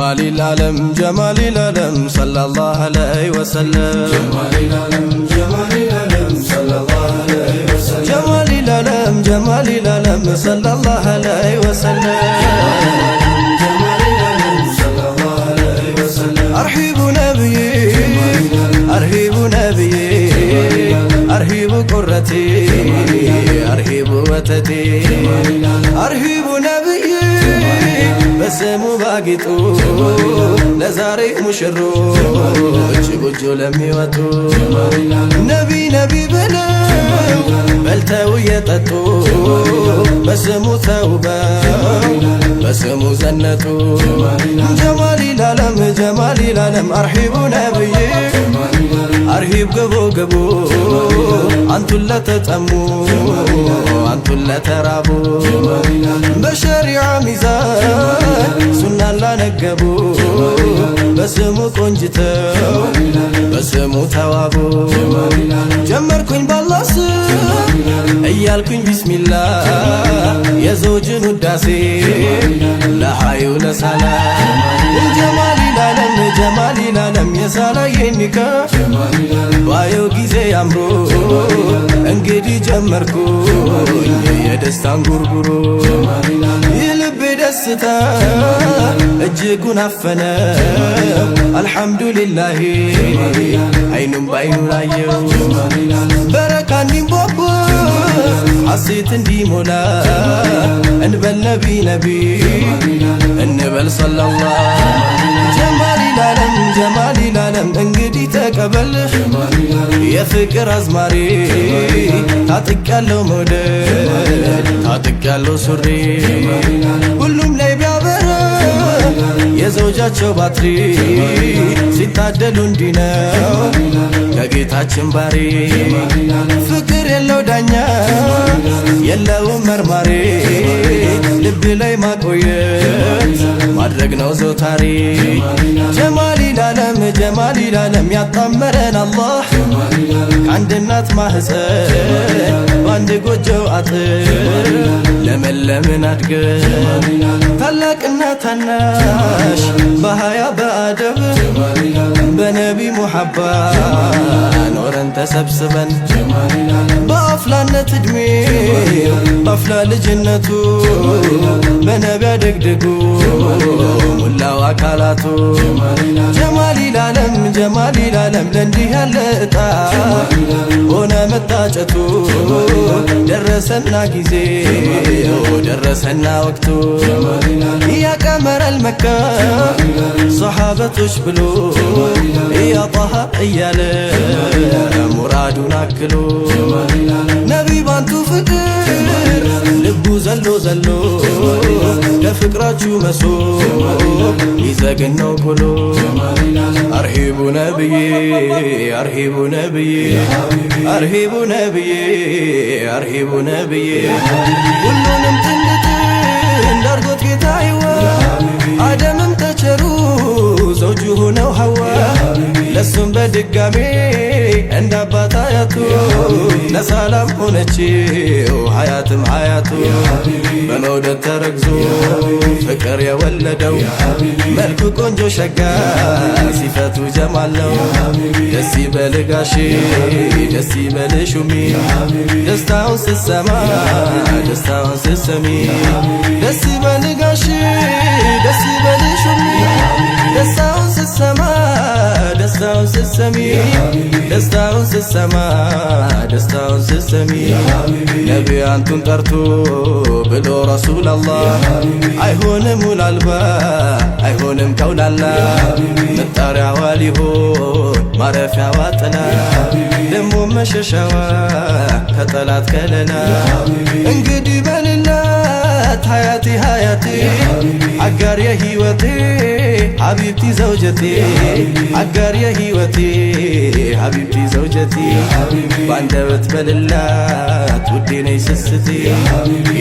جمال العالم صلى الله عليه وسلم جمال العالم صلى الله عليه وسلم جمال العالم صلى الله عليه وسلم جمال العالم صلى الله عليه وسلم أرحب نبيي أرحب نبيي أرحب قرتي أرحب وتتي أرحب نبيي بسمو باقيتو لزاري مشروج بجو لميوتو نبي بلو بلتو يتتو بسمو ثوبا بسمو زنتو جمال العالم أرحب نبيي أرحب قبو أنتو لا تتأمو أنتو لا ترابو بشريعة ميزان سنة لا نقبو بسمو كنجتو بسمو توابو جمركن بالله እያልኩኝ ቢስሚላ የዘውጅን ውዳሴ ለሐዩ ለሰላም ጀማል العالم የሳላየኒካ ባየው ጊዜ ያምሮ እንግዲህ ጀመርኩኝ የደስታን ጉርጉሮ የልቤ ደስታ እጅጉን አፈነ አልሐምዱሊላህ አይኑም ባይኑ ላየው በረካ እንዲንቦቦ ሐሴት እንዲሞላ እንበል ነቢ እንበል ሰለላህ جمال العالم እንግዲህ ተቀበል የፍቅር አዝማሪ ታጥቃለው መውደድ ታጥቃለው ሱሪ ሁሉም ላይ ቢያበራ የዘውጃቸው ባትሪ ሲታደሉ እንዲነው ከጌታችን ባሪ ፍቅር የለው ዳኛ የለውም መርማሪ ልብ ላይ ማቆየት ማድረግ ነው ዘውታሪ جمال العالم ያጣመረን አላህ ከአንድ እናት ማህፀን በአንድ ጎጆ አጥር ለመለምን አድገን ታላቅና ታናሽ በሀያ በአደብ በነቢ ሙሐባ ኖረን ተሰብስበን በአፍላነት እድሜ በአፍላ ልጅነቱ በነቢ አደግድጉ ሙላው አካላቱ جمال العالم ለእንዲህ ያለ እጣ ሆነ መታጨቱ ደረሰና ጊዜው ደረሰና ወቅቱ ያቀመረል መካ ሰሃበቶች ብሎ ያጣሃ እያለ ሙራዱን አክሎ ነቢ ባንቱ ፍቅር ልቡ ዘሎ ለፍቅራችሁ መሶብ ይዘግን ነው ብሎ أرحب نبيي أرحب نبيي أرحب نبيي أرحب نبيي ሁሉንም ትንት እንዳርጎት ጌታዬዋ አደምም ተቸሩ ዘውጁ ሆነው ሐዋ ለሱም በድጋሜ እንደ አባት አያቱ ለሰላም ሆነችው ሐያትም ሐያቱ በመውደድ ተረግዞ ፍቅር የወለደው መልኩ ቆንጆ ሸጋ ሲፈቱ ጀማል ነው ደስ ይበልህ ጋሼ ደስ ይበልህ ሹሚ ደስታውን ስትሰማ ደስታውን ስትሰሚ ደስ ይበልህ ጋሼ ደስ ይበልህ ሹሚ ደስታውን ስትሰማ ደስታውን ስትሰሚ ደስታውን ስትሰማ ደስታውን ስትሰሚ ነቢ አንቱን ጠርቶ ብሎ ረሱል አላህ አይሆንም ውላልባ አይሆንም ከውላላ መጣሪያዋ ሊሆን ማረፊያዋ ጥላ ደሞ መሸሻዋ ከጠላት ከለላ እንግዲህ በልላት ሀያቴ አጋር የህይወቴ ሐቢብቲ ዘውጀቴ አጋር የህይወቴ ሐቢብቲ ዘውጀቴ ባንደበት በልላት ውዴ ነይ ስስቴ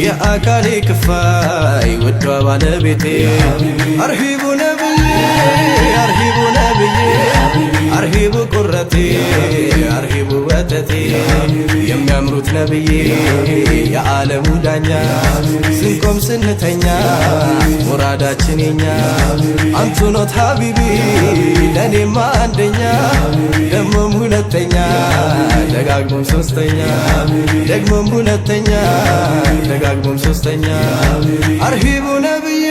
የአካሌ ክፋይ ውዷ ባለቤቴ አርሂቡ ነብዬ አርሂቡ ነብዬ አርሂቡ ቁረቴ አርሂቡ ወተቴ የሚያምሩት ነብዬ የዓለሙ ዳኛ ስንቆም ስንተኛ ሙራድ ጓዳችን የኛ አንቱ ኖት ሀቢቢ ለኔማ አንደኛ ደግሞም ሁለተኛ ደጋግሞም ሶስተኛ ደግሞም ሁለተኛ ደጋግሞም ሶስተኛ አርሂቡ ነብዬ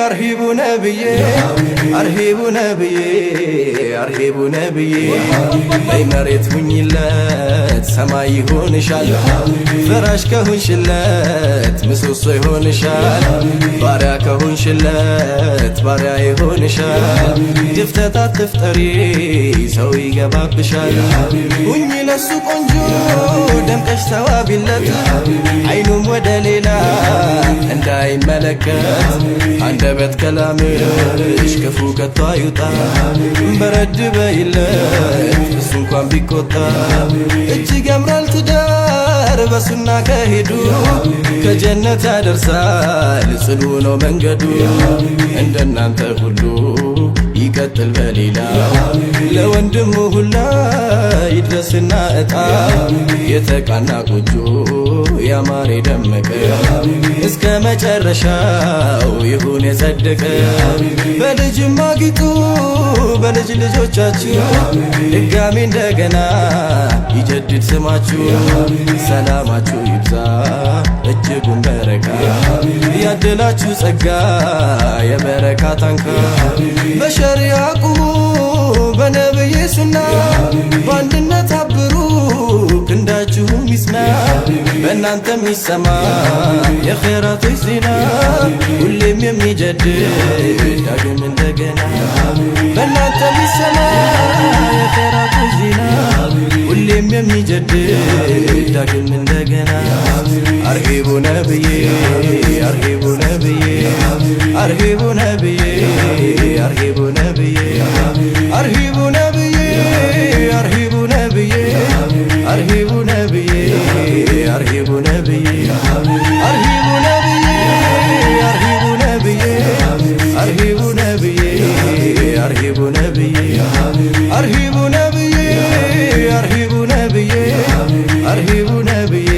አርሂቡ ነብዬ አርሂቡ ነብዬ አርሂቡ ነብዬ ላይ መሬት ሁኝለት ሰማይ ይሆንሻል ፍራሽ ከሆንሽለት ምሰሶ ይሆንሻል ባሪያ ከሆንሽለት ባሪያ ይሆንሻል ድፍተት አትፍጠሪ ሰው ይገባብሻል ሁኝ ለሱ ቆንጆ ደምቀሽ ተዋቢለት አይኑም ወደ ሌላ እንዳይመለከት አንደበት ከላምሽ ክፉ ከቶ አይውጣ በረድ በይለት እሱ እንኳን ቢቆጣ እጅግ ያምራል ትዳር በሱና ከሄዱ ከጀነት ያደርሳል ጽኑ ነው መንገዱ እንደናንተ ሁሉ ይቀጥል በሌላ ለወንድሙ ሁላ ይድረስና እጣ የተቃና ቆጆ ያማረ ደመቀ እስከ መጨረሻው ይሁን የጸደቀ በልጅም አጊጡ በልጅ ልጆቻችሁ ድጋሚ እንደገና ይጀድድ ስማችሁ ሰላማችሁ ይብዛ እጅጉን በረካ ያደላችሁ ጸጋ የበረካ ታንካ በሸሪዓ ቁሙ በነብይ ሱና በአንድነት አብሩ ክንዳችሁም ይጽና በእናንተ የሚሰማ የኸይራቶች ዜና ሁሌም የሚጀድድ ዳግም እንደገና በእናንተ የሚሰማ የኸይራቶች ዜና ሁሌም የሚጀድድ ዳግም እንደገና አርሂቡ ነብዬ አርሂቡ ነብዬ አርሂቡ ነብዬ አርሂቡ ነብዬ አርሂቡ ነብዬ አርሂቡ ነብዬ አርሂቡ ነብዬ አርሂቡ ነብዬ አርሂቡ ነብዬ አርሂቡ ነብዬ አርሂቡ ነብዬ አርሂቡ ነብዬ አርሂቡ ነብዬ አርሂቡ ነብዬ አርሂቡ ነብዬ